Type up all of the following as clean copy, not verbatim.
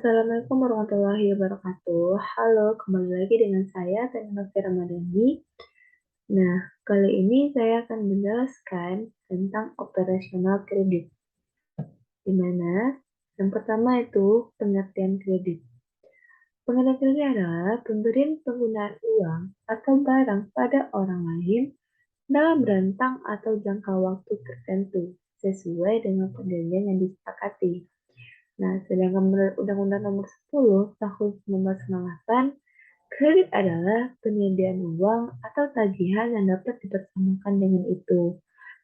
Assalamualaikum warahmatullahi wabarakatuh. Halo, kembali lagi dengan saya, Tanya Novi Ramadhani. Nah, kali ini saya akan menjelaskan tentang operasional kredit, di mana yang pertama itu pengertian kredit. Pengertian kredit adalah pemberian penggunaan uang atau barang pada orang lain dalam rentang atau jangka waktu tertentu, sesuai dengan perjanjian yang disepakati. Nah, sedangkan menurut Undang-Undang Nomor 10 Tahun 1998, kredit adalah penyediaan uang atau tagihan yang dapat dipersamakan dengan itu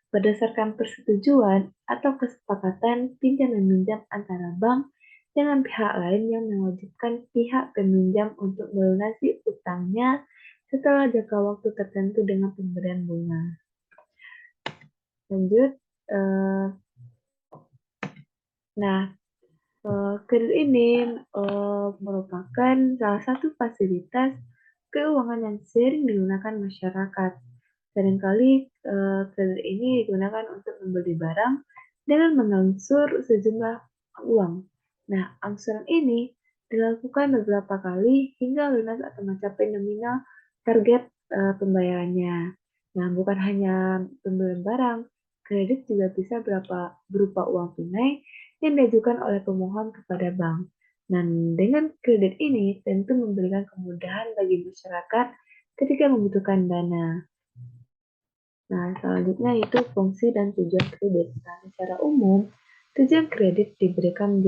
berdasarkan persetujuan atau kesepakatan pinjam-meminjam antara bank dengan pihak lain yang mewajibkan pihak peminjam untuk melunasi utangnya setelah jangka waktu tertentu dengan pemberian bunga. Lanjut, eh, nah kredit ini merupakan salah satu fasilitas keuangan yang sering digunakan masyarakat. Seringkali kredit ini digunakan untuk membeli barang dengan mengangsur sejumlah uang. Nah, angsuran ini dilakukan beberapa kali hingga lunas atau mencapai nominal target pembayarannya. Nah, bukan hanya pembelian barang, kredit juga bisa berupa uang tunai yang diajukan oleh pemohon kepada bank. Dan dengan kredit ini tentu memberikan kemudahan bagi masyarakat ketika membutuhkan dana. Nah, selanjutnya itu fungsi dan tujuan kredit. Nah, secara umum, tujuan kredit dibedakan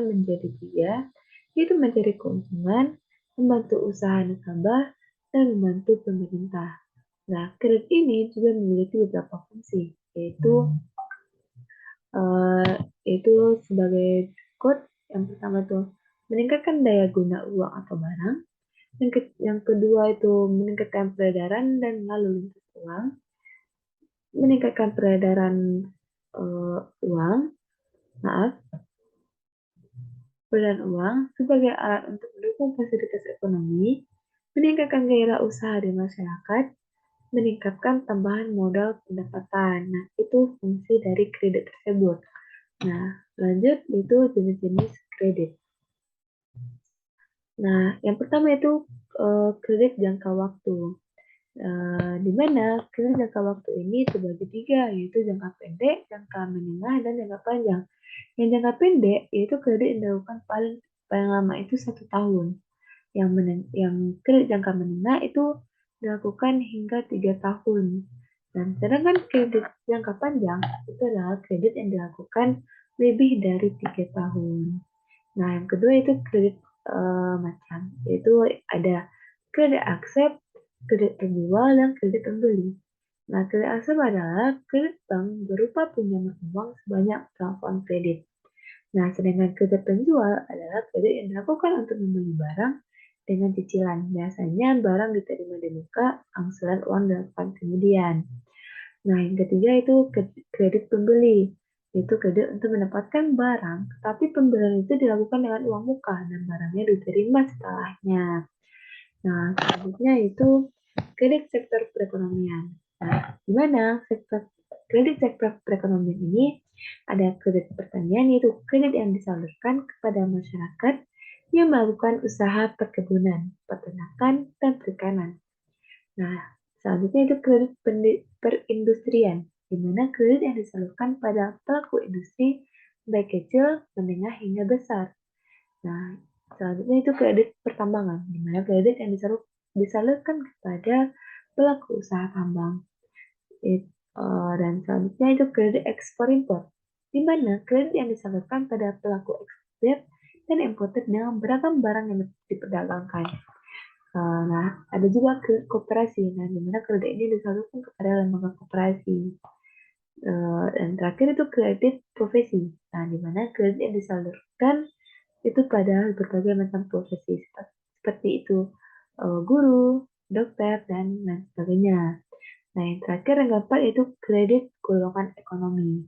menjadi tiga, yaitu mencari keuntungan, membantu usaha nasabah, dan membantu pemerintah. Nah, kredit ini juga memiliki beberapa fungsi, eh, yaitu sebagai berikut. Yang pertama itu meningkatkan daya guna uang atau barang. Yang kedua itu meningkatkan peredaran dan lalu lintas uang, meningkatkan peredaran uang, maaf, peredaran uang sebagai alat untuk mendukung fasilitas ekonomi, meningkatkan gairah usaha di masyarakat, meningkatkan tambahan modal pendapatan. Nah, itu fungsi dari kredit tersebut. Nah, lanjut itu jenis-jenis kredit. Nah, yang pertama itu kredit jangka waktu. Di mana kredit jangka waktu ini terbagi tiga, yaitu jangka pendek, jangka menengah, dan jangka panjang. Yang jangka pendek yaitu kredit yang dilakukan paling paling lama itu 1 tahun. Yang kredit jangka menengah itu dilakukan hingga 3 tahun. Dan sedangkan kredit jangka panjang itu adalah kredit yang dilakukan lebih dari 3 tahun. Nah, yang kedua itu kredit macam, yaitu ada kredit aksep, kredit penjual, dan kredit pembeli. Nah, kredit aksep adalah kredit bank berupa pinjaman uang sebanyak plafon kredit. Nah, sedangkan kredit penjual adalah kredit yang dilakukan untuk membeli barang dengan cicilan. Biasanya barang diterima di muka, angsuran uang dilakukan kemudian. Nah, yang ketiga itu kredit pembeli, yaitu kredit untuk mendapatkan barang, tapi pembelian itu dilakukan dengan uang muka dan barangnya diterima setelahnya. Nah, selanjutnya itu kredit sektor perekonomian. Nah, di mana kredit sektor perekonomian ini ada kredit pertanian, yaitu kredit yang disalurkan kepada masyarakat yang melakukan usaha perkebunan, peternakan, dan perikanan. Nah, selanjutnya itu kredit perindustrian, di mana kredit yang disalurkan pada pelaku industri baik kecil, menengah, hingga besar. Nah, selanjutnya itu kredit pertambangan, di mana kredit yang disalurkan kepada pelaku usaha tambang. Dan selanjutnya itu kredit ekspor impor, di mana kredit yang disalurkan pada pelaku ekspor dan importer dengan beragam barang yang diperdagangkan. Nah, ada juga kooperasi, nah, di mana kredit ini disalurkan kepada lembaga kooperasi. Dan terakhir itu kredit profesi, nah, di mana kredit yang disalurkan itu pada berbagai macam profesi, seperti itu guru, dokter, dan lain sebagainya. Nah, yang terakhir yang keempat itu kredit golongan ekonomi.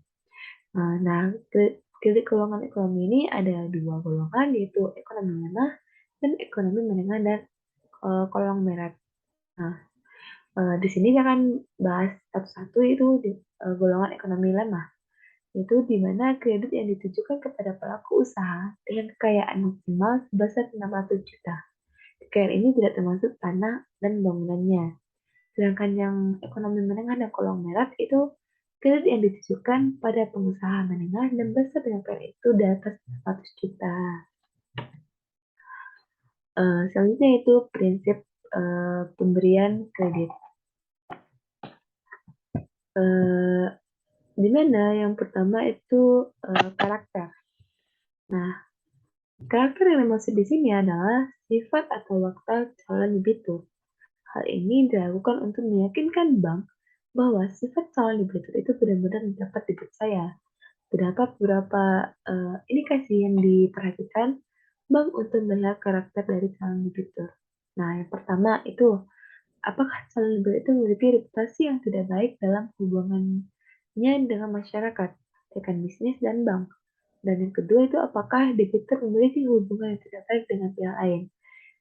Nah, kredit golongan ekonomi ini ada dua golongan, yaitu ekonomi menengah dan ekonomi menengah dan konglomerat. Nah, di sini jangan bahas satu-satu itu golongan ekonomi lemah. yaitu di mana kredit yang ditujukan kepada pelaku usaha dengan kekayaan maksimal sebesar 600 juta. Kekayaan ini tidak termasuk tanah dan bangunannya. Sedangkan yang ekonomi menengah dan konglomerat itu kredit yang ditujukan pada pengusaha menengah dan besar dengan kekayaan itu di atas 100 juta. Selanjutnya itu prinsip pemberian kredit. Di mana yang pertama itu karakter. Nah, karakter yang dimaksud di sini adalah sifat atau watak calon debitur. Hal ini dilakukan untuk meyakinkan bank bahwa sifat calon debitur itu benar-benar dapat dipercaya. Terdapat beberapa indikasi yang diperhatikan bank untuk melihat karakter dari calon debitur. Nah, yang pertama itu apakah calon debitur itu memiliki reputasi yang tidak baik dalam hubungannya dengan masyarakat, rekan bisnis, dan bank. Dan yang kedua itu apakah debitur memiliki hubungan yang tidak baik dengan pihak lain.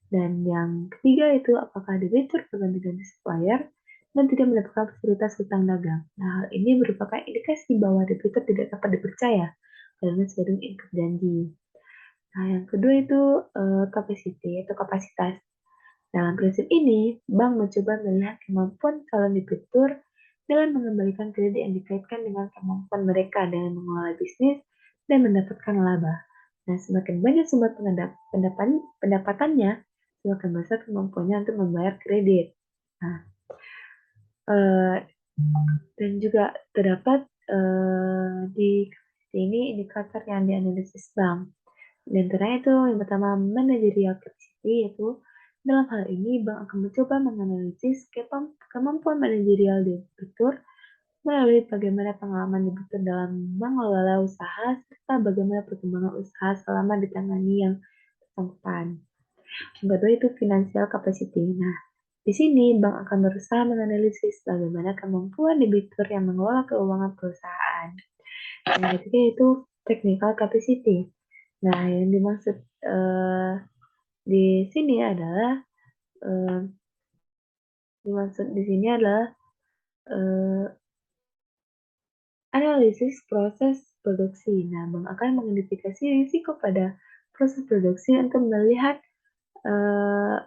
Dan yang ketiga itu apakah debitur berganti ganti supplier dan tidak mendapatkan fasilitas hutang dagang. Nah, hal ini merupakan indikasi bahwa debitur tidak dapat dipercaya karena sering ingkar janji. Nah, yang kedua itu capacity atau kapasitas. Dalam prinsip ini, bank mencoba melihat kemampuan calon debitur dalam mengembalikan kredit yang dikaitkan dengan kemampuan mereka dalam mengelola bisnis dan mendapatkan laba. Nah, semakin banyak sumber pendapatannya, semakin besar kemampuannya untuk membayar kredit. Nah, eh, dan juga terdapat di sini indikator yang dianalisis bank. Di antaranya itu yang pertama managerial capacity, yaitu dalam hal ini bank akan mencoba menganalisis kemampuan manajerial debitur melalui bagaimana pengalaman debitur dalam mengelola usaha serta bagaimana perkembangan usaha selama ditangani yang bersangkutan. Yang kedua itu financial capacity. Nah, di sini bank akan berusaha menganalisis bagaimana kemampuan debitur yang mengelola keuangan perusahaan. Yang ketiga itu technical capacity. Nah, yang dimaksud di sini adalah eh, eh, analisis proses produksi. Nah, bank akan mengidentifikasi risiko pada proses produksi untuk melihat eh,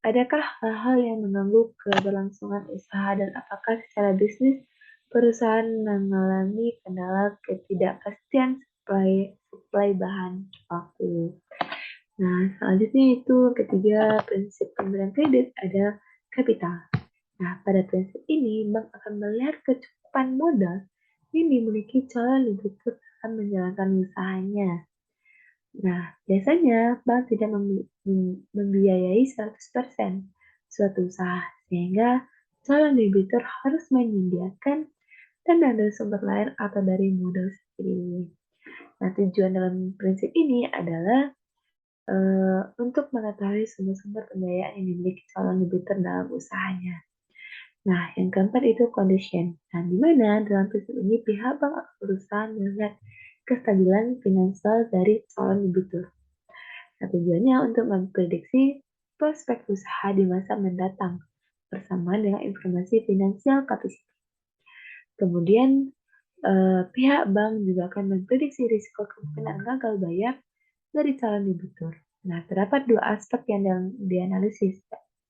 adakah hal-hal yang mengganggu keberlangsungan usaha dan apakah secara bisnis perusahaan mengalami kendala ketidakpastian supply bahan baku. Nah, selanjutnya itu ketiga prinsip pemberian kredit ada kapital. Nah, pada prinsip ini, bank akan melihat kecukupan modal yang dimiliki calon debitur akan menjalankan usahanya. Nah, biasanya bank tidak membiayai 100% suatu usaha, sehingga calon debitur harus menyediakan dana dari sumber lain atau dari modal sendiri. Nah, tujuan dalam prinsip ini adalah untuk mengetahui sumber-sumber pembiayaan yang dimiliki calon debitur dalam usahanya. Nah, yang keempat itu condition. Nah, di mana dalam prinsip ini pihak bank akan berusaha melihat kestabilan finansial dari calon debitur. Nah, tujuannya untuk memprediksi prospek usaha di masa mendatang bersama dengan informasi finansial kapasitas. Kemudian, pihak bank juga akan memprediksi risiko kemungkinan gagal bayar dari calon debitur. Nah, terdapat dua aspek yang dianalisis,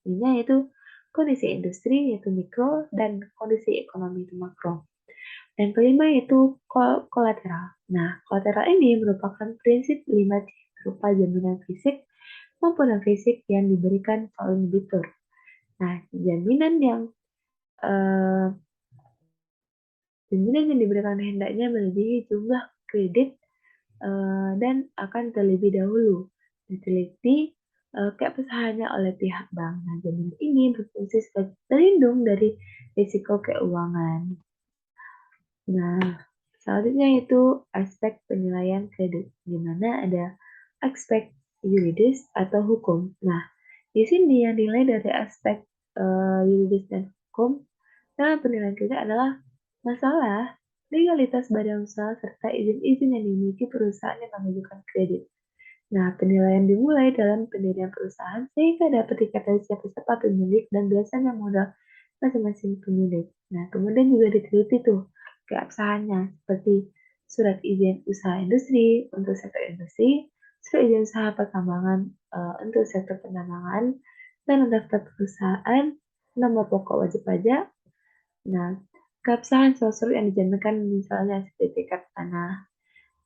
yaitu kondisi industri yaitu mikro dan kondisi ekonomi itu makro. Dan kelima yaitu kolateral. Nah, kolateral ini merupakan prinsip 5C berupa jaminan fisik maupun non fisik yang diberikan calon debitur. Nah, eh, jaminan yang diberikan hendaknya melebihi jumlah kredit dan akan terlebih dahulu diteliti keabsahannya oleh pihak bank. Nah, jaminan ini berfungsi sebagai pelindung dari risiko keuangan. Nah, selanjutnya itu aspek penilaian kredit, di mana ada aspek yuridis atau hukum. Nah, di sini yang dinilai dari aspek yuridis dan hukum dalam penilaian kredit adalah masalah legalitas badan usaha serta izin-izin yang dimiliki perusahaan yang mengajukan kredit. Nah, penilaian dimulai dalam pendirian perusahaan sehingga dapat diketahui siapa pemilik dan biasanya modal masing-masing pemilik. Nah, kemudian juga diteliti tuh keabsahannya seperti surat izin usaha industri untuk sektor industri, surat izin usaha pertambangan untuk sektor pertambangan, dan daftar perusahaan, nomor pokok wajib pajak. Nah, keabsahan surat yang dijaminkan misalnya sertifikat tanah.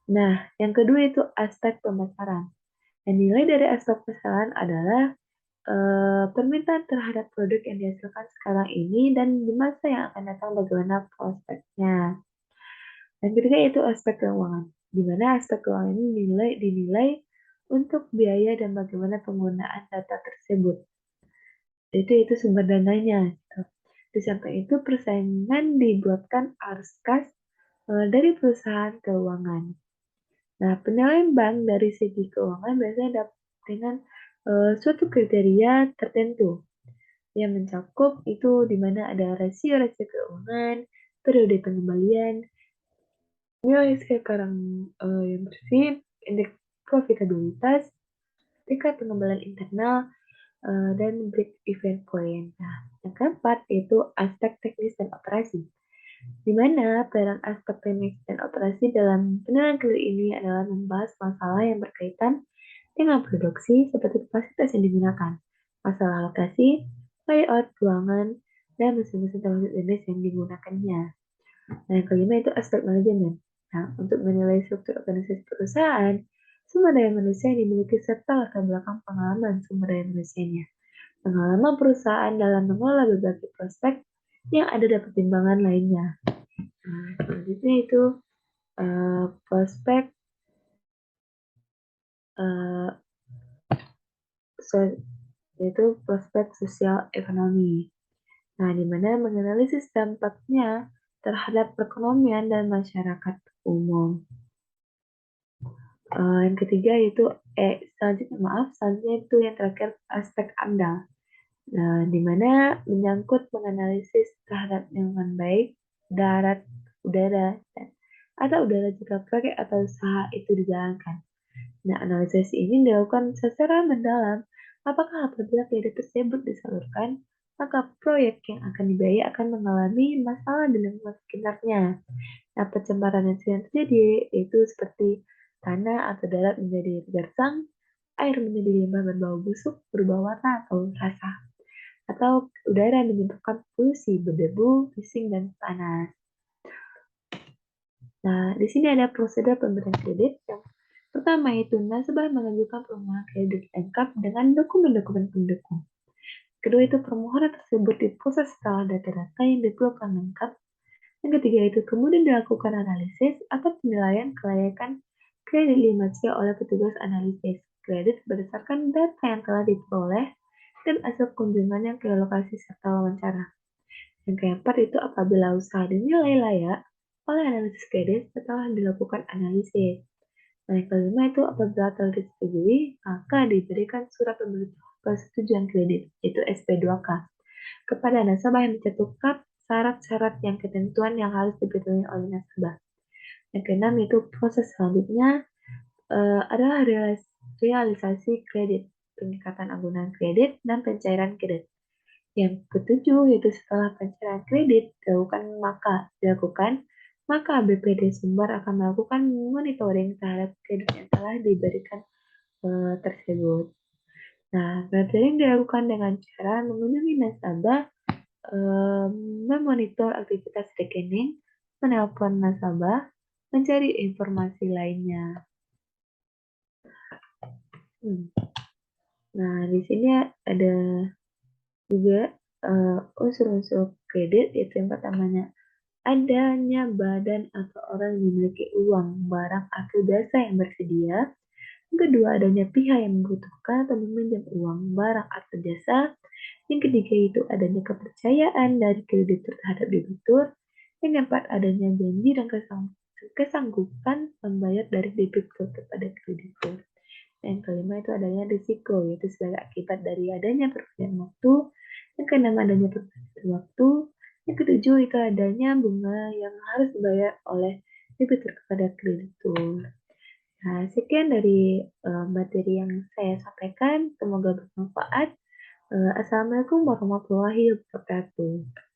Nah, yang kedua itu aspek pemasaran. Yang nilai dari aspek pemasaran adalah permintaan terhadap produk yang dihasilkan sekarang ini dan di masa yang akan datang bagaimana prospeknya. Yang ketiga itu aspek keuangan, di mana aspek keuangan ini dinilai untuk biaya dan bagaimana penggunaan data tersebut. Itu sumber dananya. Gitu. Di samping itu persaingan dibuatkan arus kas dari perusahaan keuangan. Nah, penilaian bank dari segi keuangan biasanya dapat dengan suatu kriteria tertentu yang mencakup itu di mana ada rasio-rasio keuangan, periode pengembalian, nilai sekarang yang bersih, indeks profitabilitas, tingkat pengembalian internal, dan break-even point. Nah, yang keempat itu aspek teknis dan operasi, di mana peran aspek teknis dan operasi dalam penilaian kredit ini adalah membahas masalah yang berkaitan dengan produksi seperti fasilitas yang digunakan, masalah lokasi, layout ruangan, dan mesin-mesin termasuk jenis yang digunakannya. Nah, yang kelima itu aspek manajemen. Nah, untuk menilai struktur organisasi perusahaan, sumber daya manusia yang dimiliki serta latar belakang pengalaman sumber daya manusianya. Pengalaman perusahaan dalam mengelola berbagai prospek yang ada dalam pertimbangan lainnya. Nah, selanjutnya itu prospek uh, so, yaitu prospek sosial ekonomi. Nah, di mana menganalisis dampaknya terhadap perekonomian dan masyarakat umum. Yang ketiga itu selanjutnya itu yang terakhir aspek AMDAL. Nah, di mana menyangkut menganalisis terhadap lingkungan baik, darat, udara, atau udara jika proyek atau usaha itu dijalankan. Nah, analisis ini dilakukan secara mendalam apakah apabila kredit tersebut disalurkan, maka proyek yang akan dibiayai akan mengalami masalah di lingkungan sekitarnya. Nah, pencemaran yang sering terjadi yaitu seperti tanah atau darat menjadi gersang, air menjadi limbah berbau busuk, berubah warna atau rasa, atau udara menyebabkan polusi, berdebu, bising, dan panas. Nah, di sini ada prosedur pemberian kredit. Yang pertama itu nasabah mengajukan permohonan kredit lengkap dengan dokumen-dokumen pendukung. Kedua itu permohonan tersebut diproses setelah data-data yang diperlukan lengkap. Yang ketiga itu kemudian dilakukan analisis atau penilaian kelayakan kredit limasia oleh petugas analisis kredit berdasarkan data yang telah diperoleh dan hasil kunjungan yang ke lokasi serta wawancara. Yang keempat itu apabila usaha dinilai layak oleh analisis kredit setelah dilakukan analisis. Nah, yang kelima itu apabila telah disetujui, maka diberikan surat persetujuan kredit, yaitu SP2K, kepada nasabah yang mencantumkan syarat-syarat yang ketentuan yang harus dipenuhi oleh nasabah. Yang keenam itu proses selanjutnya adalah realisasi kredit, peningkatan agunan kredit, dan pencairan kredit. Yang ketujuh yaitu setelah pencairan kredit dilakukan, maka BPD Sumber akan melakukan monitoring terhadap kredit yang telah diberikan tersebut. Nah, monitoring dilakukan dengan cara mengunjungi nasabah, memonitor aktivitas rekening, menelpon nasabah, mencari informasi lainnya. Nah, di sini ada juga unsur-unsur kredit, yaitu yang pertamanya adanya badan atau orang yang memiliki uang, barang, atau jasa yang bersedia. Yang kedua, adanya pihak yang membutuhkan atau meminjam uang, barang, atau jasa. Yang ketiga itu adanya kepercayaan dari kreditur terhadap debitur. Yang keempat, adanya janji dan kesanggupan membayar dari debitur kepada kreditur. Yang kelima itu adanya risiko, yaitu sebagai akibat dari adanya perpindahan waktu. Yang keenam adanya perpindahan waktu. Yang ketujuh itu adanya bunga yang harus dibayar oleh debitur kepada kreditur. Nah, sekian dari materi yang saya sampaikan. Semoga bermanfaat. Assalamualaikum warahmatullahi wabarakatuh.